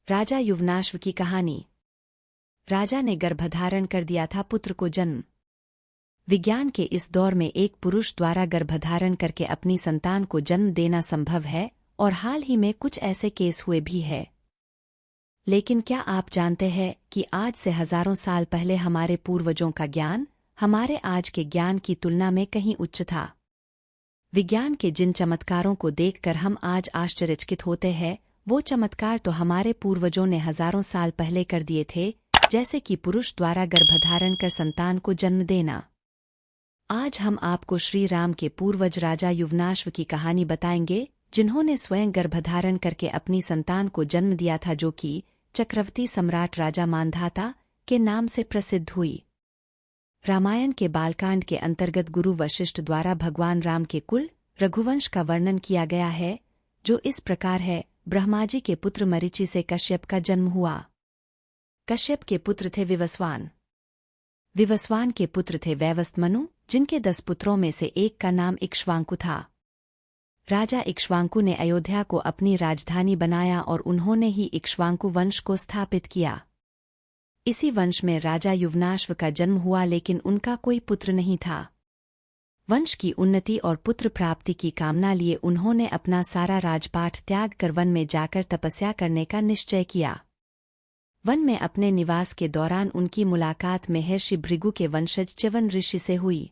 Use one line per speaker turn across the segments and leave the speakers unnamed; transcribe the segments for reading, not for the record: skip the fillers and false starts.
राजा युवनाश्व की कहानी। राजा ने गर्भधारण कर दिया था पुत्र को जन्म। विज्ञान के इस दौर में एक पुरुष द्वारा गर्भधारण करके अपनी संतान को जन्म देना संभव है और हाल ही में कुछ ऐसे केस हुए भी है। लेकिन क्या आप जानते हैं कि आज से हजारों साल पहले हमारे पूर्वजों का ज्ञान हमारे आज के ज्ञान की तुलना में कहीं उच्च था। विज्ञान के जिन चमत्कारों को देखकर हम आज आश्चर्यचकित होते हैं, वो चमत्कार तो हमारे पूर्वजों ने हजारों साल पहले कर दिए थे, जैसे कि पुरुष द्वारा गर्भधारण कर संतान को जन्म देना। आज हम आपको श्री राम के पूर्वज राजा युवनाश्व की कहानी बताएंगे, जिन्होंने स्वयं गर्भधारण करके अपनी संतान को जन्म दिया था, जो कि चक्रवर्ती सम्राट राजा मांधाता के नाम से प्रसिद्ध हुई। रामायण के बालकांड के अंतर्गत गुरु वशिष्ठ द्वारा भगवान राम के कुल रघुवंश का वर्णन किया गया है, जो इस प्रकार है। ब्रह्माजी के पुत्र मरीचि से कश्यप का जन्म हुआ। कश्यप के पुत्र थे विवस्वान। विवस्वान के पुत्र थे वैवस्वत, जिनके 10 पुत्रों में से एक का नाम इक्ष्वाकु था। राजा इक्ष्वाकु ने अयोध्या को अपनी राजधानी बनाया और उन्होंने ही इक्ष्वाकु वंश को स्थापित किया। इसी वंश में राजा युवनाश्व का जन्म हुआ, लेकिन उनका कोई पुत्र नहीं था। वंश की उन्नति और पुत्र प्राप्ति की कामना लिए उन्होंने अपना सारा राजपाट त्याग कर वन में जाकर तपस्या करने का निश्चय किया। वन में अपने निवास के दौरान उनकी मुलाकात महर्षि भृगु के वंशज च्यवन ऋषि से हुई।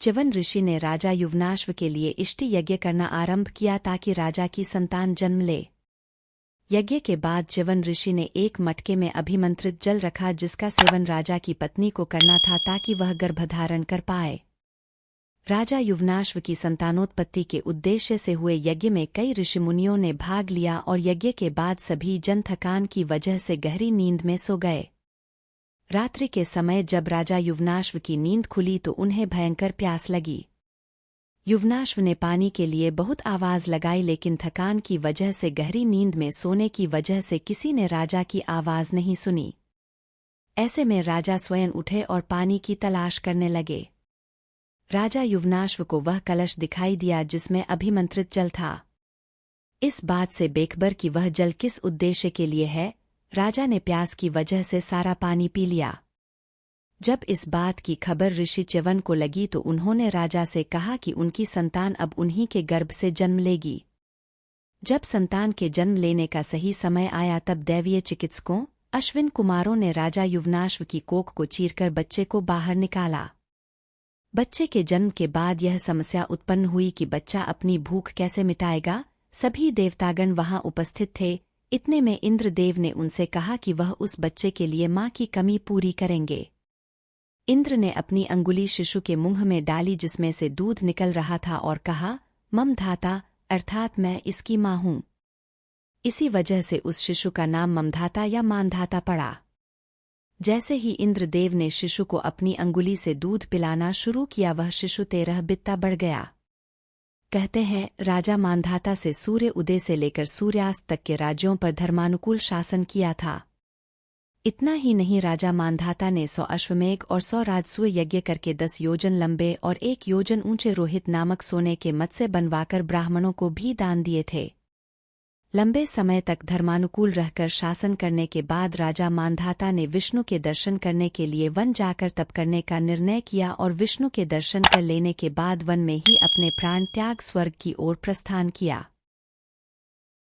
च्यवन ऋषि ने राजा युवनाश्व के लिए इष्टि यज्ञ करना आरंभ किया ताकि राजा की संतान जन्म ले। यज्ञ के बाद च्यवन ऋषि ने एक मटके में अभिमंत्रित जल रखा, जिसका सेवन राजा की पत्नी को करना था ताकि वह गर्भधारण कर पाए। राजा युवनाश्व की संतानोत्पत्ति के उद्देश्य से हुए यज्ञ में कई ऋषिमुनियों ने भाग लिया और यज्ञ के बाद सभी जन थकान की वजह से गहरी नींद में सो गए। रात्रि के समय जब राजा युवनाश्व की नींद खुली तो उन्हें भयंकर प्यास लगी। युवनाश्व ने पानी के लिए बहुत आवाज लगाई, लेकिन थकान की वजह से गहरी नींद में सोने की वजह से किसी ने राजा की आवाज नहीं सुनी। ऐसे में राजा स्वयं उठे और पानी की तलाश करने लगे। राजा युवनाश्व को वह कलश दिखाई दिया जिसमें अभिमंत्रित जल था। इस बात से बेखबर कि वह जल किस उद्देश्य के लिए है, राजा ने प्यास की वजह से सारा पानी पी लिया। जब इस बात की खबर ऋषि च्यवन को लगी तो उन्होंने राजा से कहा कि उनकी संतान अब उन्हीं के गर्भ से जन्म लेगी। जब संतान के जन्म लेने का सही समय आया तब दैवीय चिकित्सकों अश्विन कुमारों ने राजा युवनाश्व की कोख को चीरकर बच्चे को बाहर निकाला। बच्चे के जन्म के बाद यह समस्या उत्पन्न हुई कि बच्चा अपनी भूख कैसे मिटाएगा। सभी देवतागण वहां उपस्थित थे। इतने में इंद्रदेव ने उनसे कहा कि वह उस बच्चे के लिए मां की कमी पूरी करेंगे। इंद्र ने अपनी अंगुली शिशु के मुंह में डाली, जिसमें से दूध निकल रहा था, और कहा, मम धाता, अर्थात मैं इसकी मां हूं। इसी वजह से उस शिशु का नाम ममधाता या मानधाता पड़ा। जैसे ही इंद्रदेव ने शिशु को अपनी अंगुली से दूध पिलाना शुरू किया, वह शिशु 13 बित्ता बढ़ गया। कहते हैं, राजा मानधाता से सूर्य उदय से लेकर सूर्यास्त तक के राज्यों पर धर्मानुकूल शासन किया था। इतना ही नहीं, राजा मानधाता ने 100 अश्वमेघ और 100 राजसूय यज्ञ करके 10 योजन लंबे और 1 योजन ऊंचे रोहित नामक सोने के मत्स्य बनवाकर ब्राह्मणों को भी दान दिए थे। लंबे समय तक धर्मानुकूल रहकर शासन करने के बाद राजा मानधाता ने विष्णु के दर्शन करने के लिए वन जाकर तप करने का निर्णय किया और विष्णु के दर्शन कर लेने के बाद वन में ही अपने प्राण त्याग स्वर्ग की ओर प्रस्थान किया।